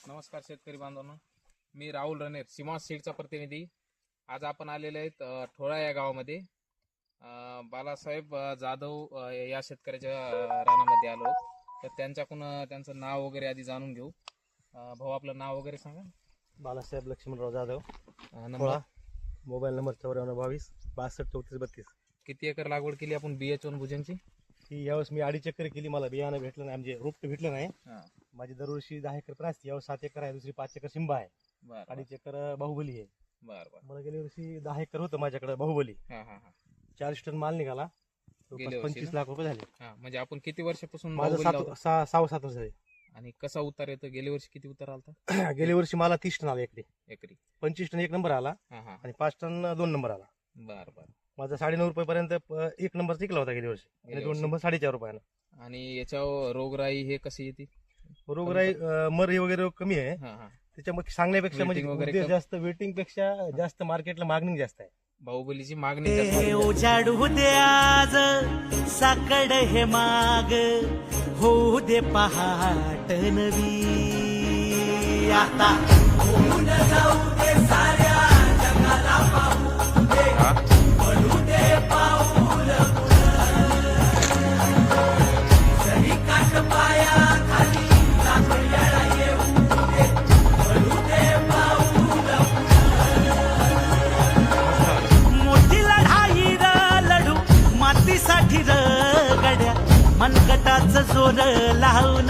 नमस्कार शेतकरी बांधवांनो, मी राहुल रनेर, सीमास सीडचा प्रतिनिधी. आज आपण आलेले आहेत ठोळा या गावामध्ये. बालासाहेब जाधव या शेतकऱ्याच्या रानामध्ये आलो. तर त्यांच्याकडून त्यांचं नाव वगैरे आधी जाणून घेऊ. भाऊ, आपलं नाव वगैरे सांगा. Balasaheb Laxmanrao Jadhav, number, mobile number 9422 62 34 32. किती एकर लागवड केली आपण BH1 भुजंगची? ही यावेळेस मी 2.5 एकर केली. मला बियाणं भेटलं नाही, म्हणजे रोपट भेटलं नाही. हा, माझी दरवर्षी 10 एकर पण असते. यावेळेस 7 एकर आहे, दुसरी 5 एकर शिंबा आहे, बर 2.5 एकर बाहुबली आहे. बर बर. मला गेल्या वर्षी 10 एकर होतं माझ्याकडे बाहुबली. हा हा हा. 40 टन माल निघाला, गेल्या वर्षी 25 लाख रुपये झाले. हा, म्हणजे आपण किती वर्षापासून माझं बाहुबली लावतो? 6-7 वर्ष झाले. आणि कसा उतार येतो? गेल्या वर्षी किती उतार आलता? गेल्या वर्षी मला 30 टन आला एकरी. एकरी 25 टन 1 नंबर आला हा हा. आणि 5 टन 2 नंबर आला. बर बर. माझा 9.5 रुपयापर्यंत 1 नंबर टिकला होता गेल्या वर्षी, आणि गेल्या 2 वर्षी. नंबर 4.5 रुपयानं. आणि याच्यावर रोगराई हे कशी येते? रोगराई मर वगैरे कमी आहे. हा हा. त्याच्यामुळे सांगण्यापेक्षा म्हणजे Waiting वगैरे उद्देश कम- जास्त, वेटिंग पेक्षा जास्त मार्केटला मागणी जास्त आहे. बाहुबलीची मागणी जास्त आहे. उजाडू दे आज साकड हे माग होऊ दे पहाट नवी. आता होऊन जाऊ दे साऱ्या जगाला पाहू दे, पडू दे पाऊल सरी काठ पाया खाली लागल्याला येऊ दे, पडू दे पाऊल. मोठी लढाई र लढू मातीसाठी र गड्या, मनगटाच जोर लावून